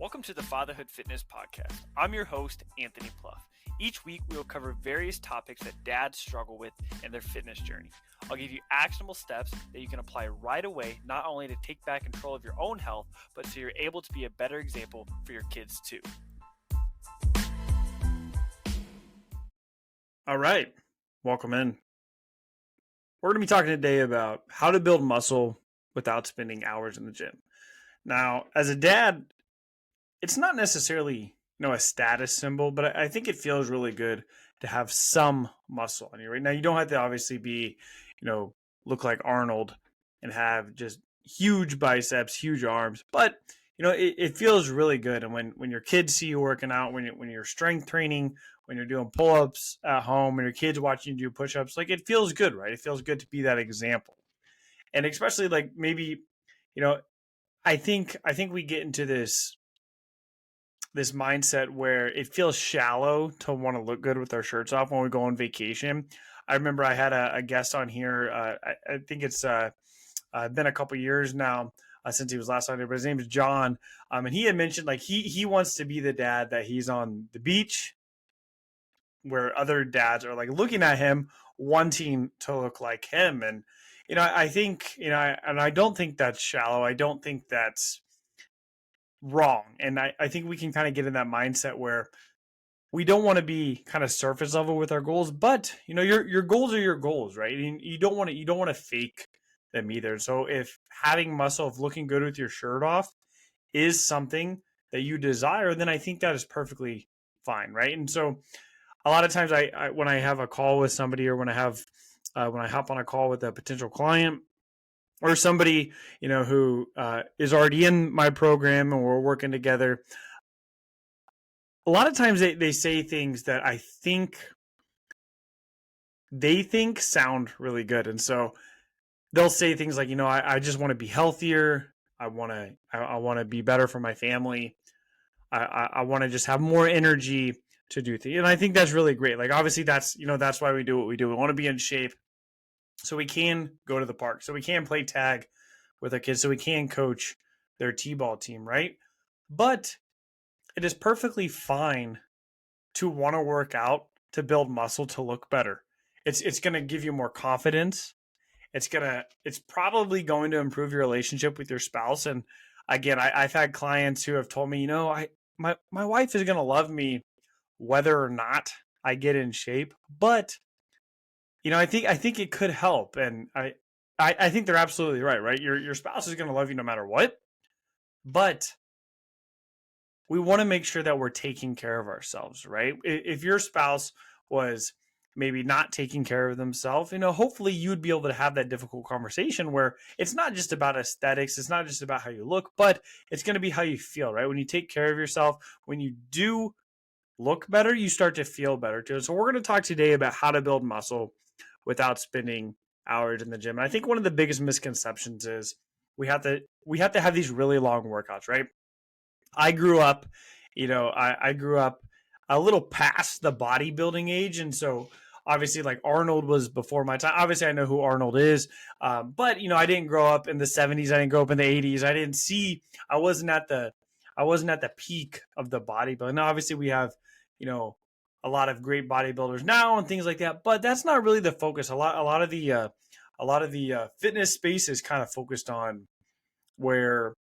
Welcome to the Fatherhood Fitness Podcast. I'm your host, Anthony Pluff. Each week, we will cover various topics that dads struggle with in their fitness journey. I'll give you actionable steps that you can apply right away, not only to take back control of your own health, but so you're able to be a better example for your kids too. All right, welcome in. We're going to be talking today about how to build muscle without spending hours in the gym. Now, as a dad, it's not necessarily a status symbol, but I think it feels really good to have some muscle on you. Right now, you don't have to obviously be, look like Arnold and have just huge biceps, huge arms, but it feels really good. And when your kids see you working out, when you're strength training, when you're doing pull-ups at home, when your kids watching you do push-ups, like it feels good, right? It feels good to be that example. And especially like maybe, I think we get into this mindset where it feels shallow to want to look good with our shirts off when we go on vacation. I remember I had a guest on here. I think it's been a couple years now since he was last on here, but his name is John. And he had mentioned like he wants to be the dad that he's on the beach where other dads are like looking at him, wanting to look like him. And, I think, and I don't think that's shallow. I don't think that's wrong. And I think we can kind of get in that mindset where we don't want to be kind of surface level with our goals, but your goals are your goals, right? And you don't want to fake them either. So if having muscle, if looking good with your shirt off is something that you desire, then I think that is perfectly fine, right? And so a lot of times I when I have a call with somebody, or when I hop on a call with a potential client, or somebody, who is already in my program and we're working together, a lot of times they say things that I think they think sound really good. And so they'll say things like, I just want to be healthier. I want to be better for my family. I want to just have more energy to do things. And I think that's really great. Like, obviously that's why we do what we do. We want to be in shape so we can go to the park, so we can play tag with our kids, so we can coach their t-ball team, right? But it is perfectly fine to want to work out, to build muscle, to look better. It's going to give you more confidence. It's probably going to improve your relationship with your spouse. And again, I've had clients who have told me, my wife is going to love me whether or not I get in shape, but I think it could help. And I think they're absolutely right? Your spouse is going to love you no matter what, but we want to make sure that we're taking care of ourselves, right? If your spouse was maybe not taking care of themselves, hopefully you'd be able to have that difficult conversation where it's not just about aesthetics. It's not just about how you look, but it's going to be how you feel, right? When you take care of yourself, when you do look better, you start to feel better too. So we're going to talk today about how to build muscle without spending hours in the gym. And I think one of the biggest misconceptions is we have to have these really long workouts, right? I grew up, I grew up a little past the bodybuilding age. And so obviously like Arnold was before my time. Obviously I know who Arnold is. But I didn't grow up in the 70s. I didn't grow up in the 80s. I wasn't at the peak of the bodybuilding. Now, obviously we have, a lot of great bodybuilders now and things like that, but that's not really the focus. A lot of the fitness space is kind of focused on where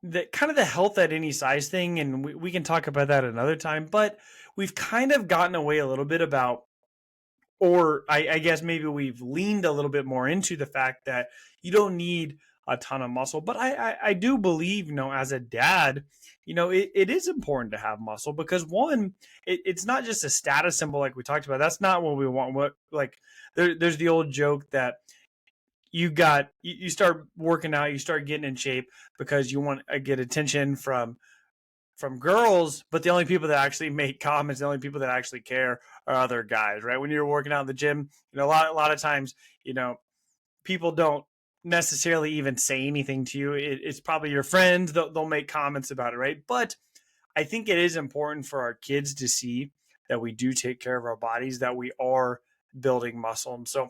the kind of the health at any size thing. And we can talk about that another time, but we've kind of gotten away a little bit about, or I guess maybe we've leaned a little bit more into the fact that you don't need a ton of muscle. But I do believe, as a dad, it is important to have muscle because one, it's not just a status symbol like we talked about. That's not what we want. There's the old joke that you start working out, you start getting in shape because you want to get attention from girls, but the only people that actually make comments, the only people that actually care are other guys, right? When you're working out in the gym, a lot of times, people don't necessarily even say anything to you. It's probably your friends. They'll make comments about it, right? But I think it is important for our kids to see that we do take care of our bodies, that we are building muscle. And so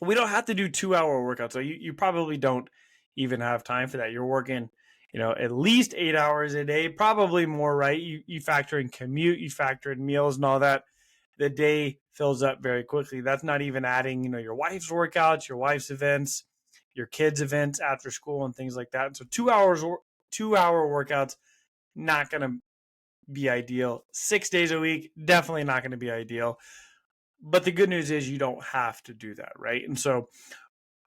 we don't have to do 2-hour workouts. So you probably don't even have time for that. You're working, at least 8 hours a day, probably more, right? You factor in commute, you factor in meals and all that. The day fills up very quickly. That's not even adding, your wife's workouts, your wife's events, your kids' events after school and things like that. And so 2 hour workouts, not going to be ideal. 6 days a week, definitely not going to be ideal. But the good news is you don't have to do that, right? And so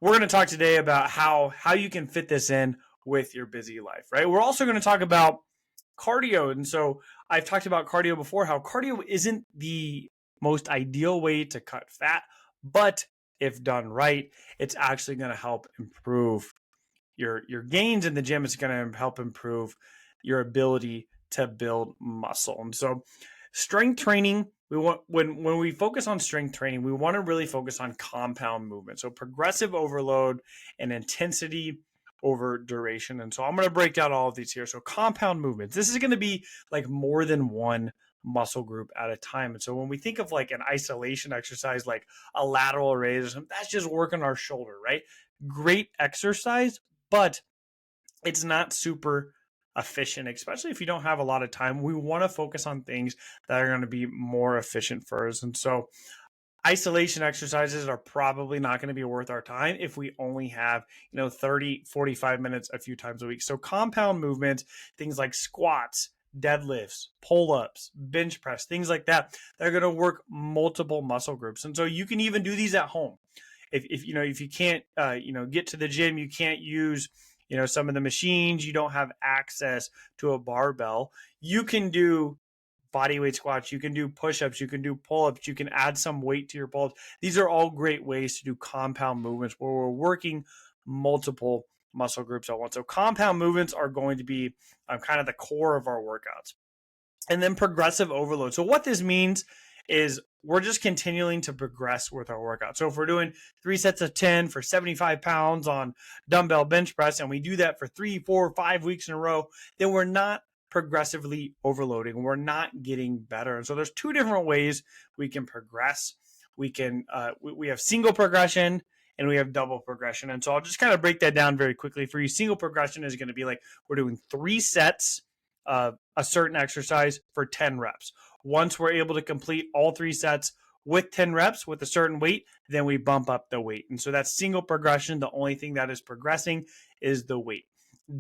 we're going to talk today about how you can fit this in with your busy life, right? We're also going to talk about cardio. And so I've talked about cardio before, how cardio isn't the most ideal way to cut fat, but if done right, it's actually going to help improve your gains in the gym. It's going to help improve your ability to build muscle. And so strength training, when we focus on strength training, we want to really focus on compound movement. So progressive overload and intensity over duration. And so I'm going to break down all of these here. So compound movements, this is going to be like more than one muscle group at a time. And so when we think of like an isolation exercise, like a lateral raise or something, that's just working our shoulder, right? Great exercise, but it's not super efficient, especially if you don't have a lot of time. We want to focus on things that are going to be more efficient for us. And so isolation exercises are probably not going to be worth our time if we only have 30 45 minutes a few times a week. So compound movements, things like squats, deadlifts, pull-ups, bench press, things like that, they're going to work multiple muscle groups. And so you can even do these at home. If you can't get to the gym, you can't use some of the machines, you don't have access to a barbell, you can do body weight squats, you can do push-ups, you can do pull-ups, you can add some weight to your pull-ups. These are all great ways to do compound movements where we're working multiple muscle groups at once. So compound movements are going to be kind of the core of our workouts. And then progressive overload. So what this means is we're just continuing to progress with our workout. So if we're doing 3 sets of 10 for 75 pounds on dumbbell bench press, and we do that for 3, 4, 5 weeks in a row, then we're not progressively overloading. We're not getting better. And so there's 2 different ways we can progress. We have single progression and we have double progression. And so I'll just kind of break that down very quickly for you. Single progression is going to be like we're doing 3 sets of a certain exercise for 10 reps. Once we're able to complete all 3 sets with 10 reps with a certain weight, then we bump up the weight. And so that's single progression. The only thing that is progressing is the weight.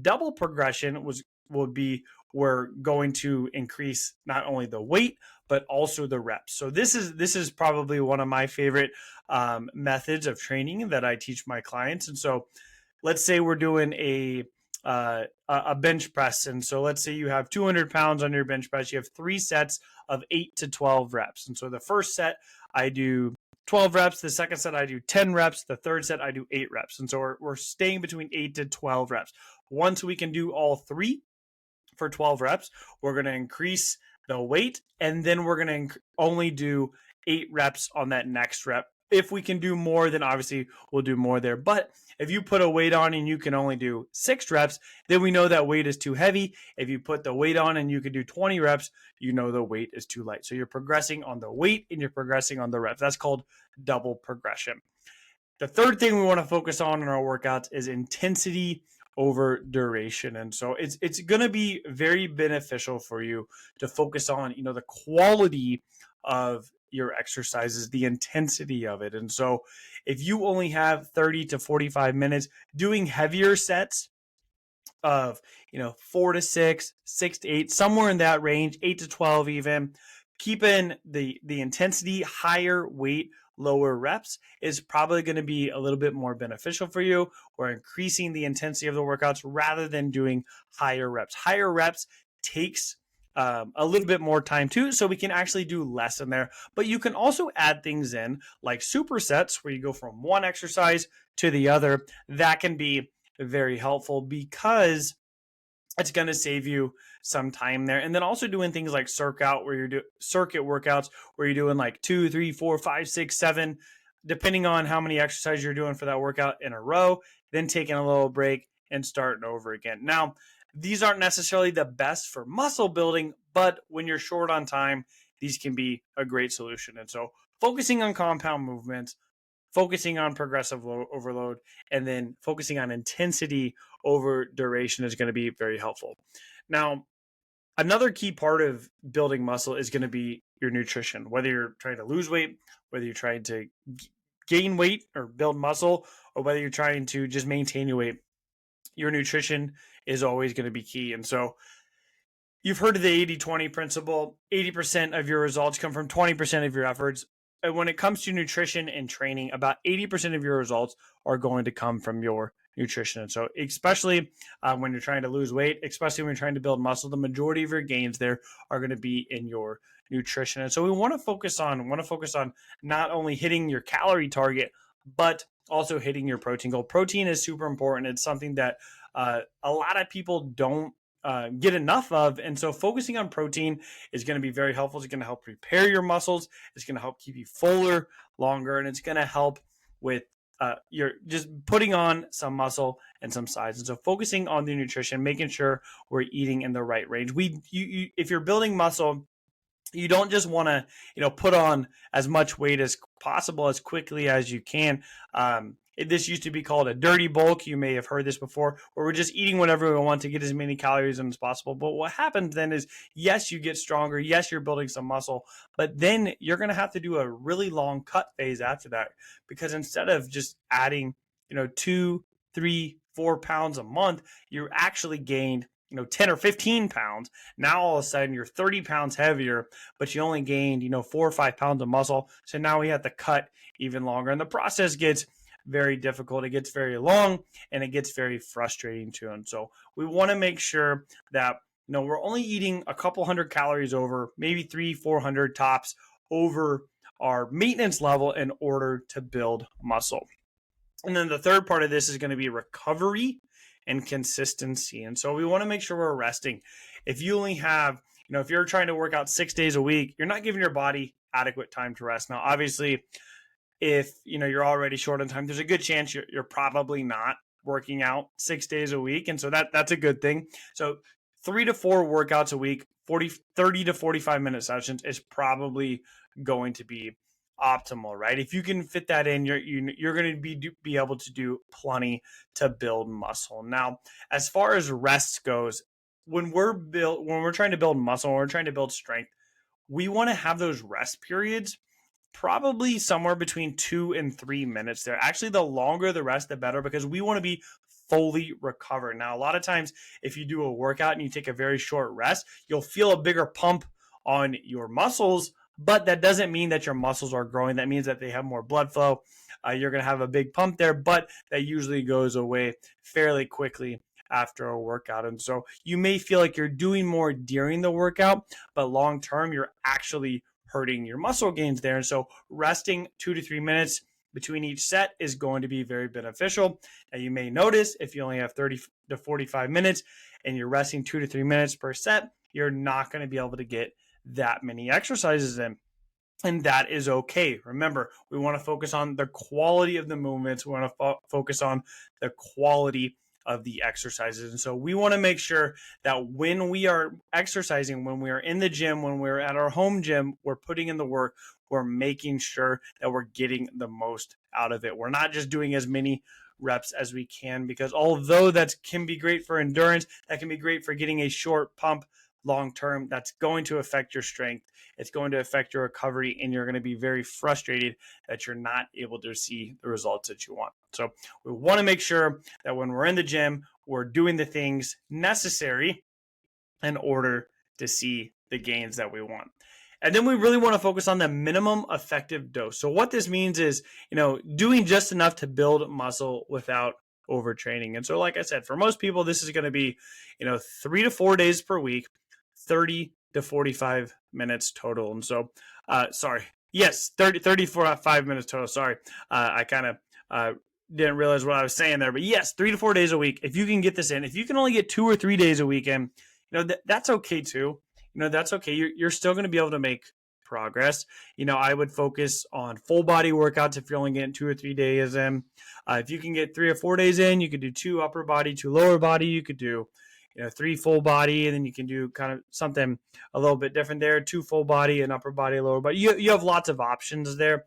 Double progression would be we're going to increase not only the weight, but also the reps. So this is probably one of my favorite methods of training that I teach my clients. And so let's say we're doing a bench press. And so let's say you have 200 pounds on your bench press. You have 3 sets of 8 to 12 reps. And so the first set, I do 12 reps. The second set, I do 10 reps. The third set, I do 8 reps. And so we're staying between 8 to 12 reps. Once we can do all 3 for 12 reps, we're going to increase the weight. And then we're going to only do 8 reps on that next rep. If we can do more, then obviously we'll do more there. But if you put a weight on and you can only do 6 reps, then we know that weight is too heavy. If you put the weight on and you can do 20 reps, you know the weight is too light. So you're progressing on the weight and you're progressing on the reps. That's called double progression. The third thing we want to focus on in our workouts is intensity over duration. And so it's going to be very beneficial for you to focus on, the quality of your exercises, the intensity of it. And so if you only have 30 to 45 minutes doing heavier sets of, 4 to 6, 6 to 8, somewhere in that range, 8 to 12 even, keeping the intensity, higher weight, lower reps is probably going to be a little bit more beneficial for you. We're increasing the intensity of the workouts rather than doing higher reps. Higher reps takes a little bit more time too, so we can actually do less in there. But you can also add things in like supersets where you go from one exercise to the other. That can be very helpful because it's going to save you some time there. And then also doing things like circuit workouts where you're doing like 2, 3, 4, 5, 6, 7, depending on how many exercises you're doing for that workout in a row, then taking a little break and starting over again. Now, these aren't necessarily the best for muscle building, but when you're short on time, these can be a great solution. And so focusing on compound movements, focusing on progressive overload, and then focusing on intensity over duration is going to be very helpful. Now, another key part of building muscle is going to be your nutrition. Whether you're trying to lose weight, whether you're trying to gain weight or build muscle, or whether you're trying to just maintain your weight, your nutrition is always going to be key. And so you've heard of the 80-20 principle. 80% of your results come from 20% of your efforts. And when it comes to nutrition and training, about 80% of your results are going to come from your nutrition. And so especially when you're trying to lose weight, especially when you're trying to build muscle, the majority of your gains there are going to be in your nutrition. And so we want to focus on not only hitting your calorie target, but also hitting your protein goal. Protein is super important. It's something that a lot of people don't get enough of. And so focusing on protein is going to be very helpful. It's going to help repair your muscles. It's going to help keep you fuller longer. And it's going to help with you're just putting on some muscle and some size. And so focusing on the nutrition, making sure we're eating in the right range. If you're building muscle, you don't just want to, put on as much weight as possible as quickly as you can. This used to be called a dirty bulk. You may have heard this before, where we're just eating whatever we want to get as many calories in as possible. But what happens then is, yes, you get stronger. Yes, you're building some muscle, but then you're going to have to do a really long cut phase after that, because instead of just adding, 2, 3, 4 pounds a month, you're actually gained 10 or 15 pounds. Now all of a sudden you're 30 pounds heavier, but you only gained, 4 or 5 pounds of muscle. So now we have to cut even longer. And the process gets very difficult. It gets very long, and it gets very frustrating too. And so we want to make sure that, we're only eating a couple hundred calories over, maybe 300-400 tops over our maintenance level in order to build muscle. And then the third part of this is going to be recovery and consistency. And so we want to make sure we're resting. If you only have, if you're trying to work out 6 days a week, you're not giving your body adequate time to rest. Now, obviously, if you're already short on time, there's a good chance you're probably not working out 6 days a week. And so that's a good thing. So 3 to 4 workouts a week, 30 to 45 minute sessions is probably going to be optimal, right? If you can fit that in, you're going to be able to do plenty to build muscle. Now, as far as rest goes, when we're trying to build muscle, when we're trying to build strength, we want to have those rest periods probably somewhere between 2 and 3 minutes there. Actually, the longer the rest, the better, because we want to be fully recovered. Now, a lot of times if you do a workout and you take a very short rest, you'll feel a bigger pump on your muscles, but that doesn't mean that your muscles are growing. That means that they have more blood flow. You're going to have a big pump there, but that usually goes away fairly quickly after a workout. And so you may feel like you're doing more during the workout, but long term, you're actually hurting your muscle gains there. And so resting 2 to 3 minutes between each set is going to be very beneficial. Now, you may notice if you only have 30 to 45 minutes and you're resting 2 to 3 minutes per set, you're not going to be able to get that many exercises in. And that is okay. Remember, we want to focus on the quality of the movements. We want to focus on the quality of the exercises. And so we want to make sure that when we are exercising, when we are in the gym, when we're at our home gym, we're putting in the work, we're making sure that we're getting the most out of it. We're not just doing as many reps as we can, because although that can be great for endurance, that can be great for getting a short pump long term, that's going to affect your strength. It's going to affect your recovery, and you're going to be very frustrated that you're not able to see the results that you want. So we want to make sure that when we're in the gym, we're doing the things necessary in order to see the gains that we want. And then we really want to focus on the minimum effective dose. So what this means is, doing just enough to build muscle without overtraining. And so, like I said, for most people, this is going to be, 3 to 4 days per week, 30 to 45 minutes total. And so, 35 minutes total. Sorry. I kind of didn't realize what I was saying there, but yes, 3 to 4 days a week. If you can get this in, if you can only get 2 or 3 days a week in, that's okay too. That's okay. You're still going to be able to make progress. I would focus on full body workouts if you're only getting 2 or 3 days in. If you can get 3 or 4 days in, you could do 2 upper body, 2 lower body. You could do, 3 full body, and then you can do kind of something a little bit different there, 2 full body and upper body, lower body. You have lots of options there.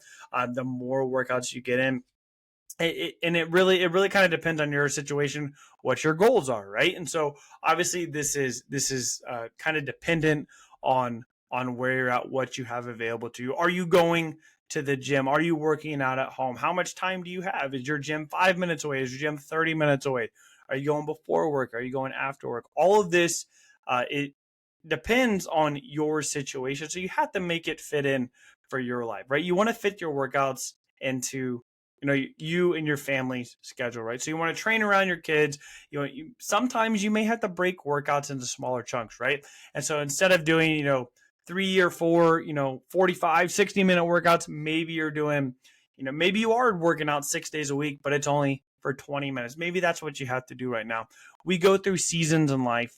The more workouts you get in, it really kind of depends on your situation, what your goals are, right? And so obviously this is kind of dependent on where you're at, what you have available to you. Are you going to the gym? Are you working out at home? How much time do you have? Is your gym 5 minutes away? Is your gym 30 minutes away? Are you going before work? Are you going after work? All of this, it depends on your situation. So you have to make it fit in for your life, right? You want to fit your workouts into you and your family's schedule, right? So you want to train around your kids. Sometimes you may have to break workouts into smaller chunks, right? And so instead of doing 3 or 4 45 60-minute workouts, maybe you're doing maybe you are working out 6 days a week, but it's only for 20 minutes. Maybe that's what you have to do right now. We go through seasons in life.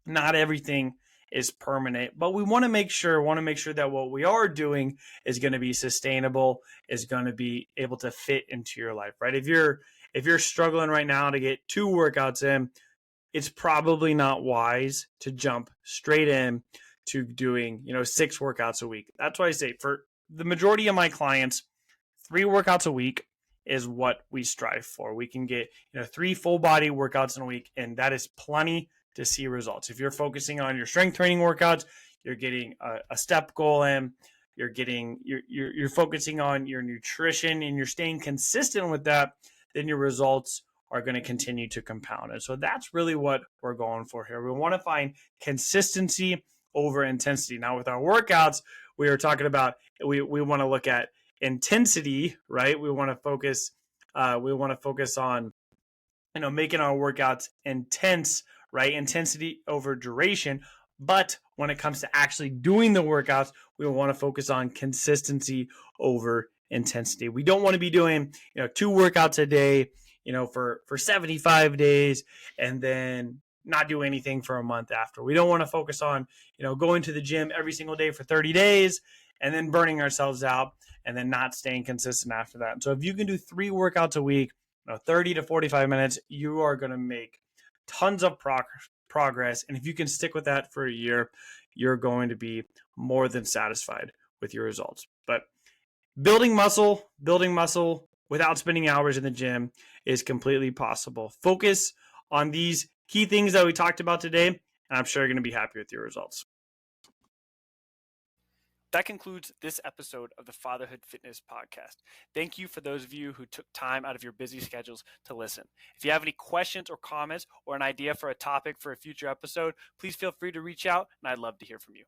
Not everything is permanent, but we want to make sure that what we are doing is going to be sustainable, is going to be able to fit into your life, right? If you're struggling right now to get 2 workouts in, it's probably not wise to jump straight in to doing 6 workouts a week. That's why I say for the majority of my clients, 3 workouts a week is what we strive for. We can get 3 full body workouts in a week, and that is plenty to see results. If you're focusing on your strength training workouts, you're getting a step goal in, you're focusing on your nutrition, and you're staying consistent with that, then your results are going to continue to compound. And so that's really what we're going for here. We want to find consistency over intensity. Now with our workouts, we are talking about, we want to look at intensity, right? We want to focus on making our workouts intense, right? Intensity over duration. But when it comes to actually doing the workouts, we want to focus on consistency over intensity. We don't want to be doing 2 workouts a day for 75 days and then not do anything for a month after. We don't want to focus on going to the gym every single day for 30 days and then burning ourselves out and then not staying consistent after that. And so if you can do 3 workouts a week, 30 to 45 minutes, you are going to make tons of progress. And if you can stick with that for a year, you're going to be more than satisfied with your results. But building muscle without spending hours in the gym is completely possible. Focus on these key things that we talked about today, and I'm sure you're going to be happy with your results. That concludes this episode of the Fatherhood Fitness Podcast. Thank you for those of you who took time out of your busy schedules to listen. If you have any questions or comments or an idea for a topic for a future episode, please feel free to reach out, and I'd love to hear from you.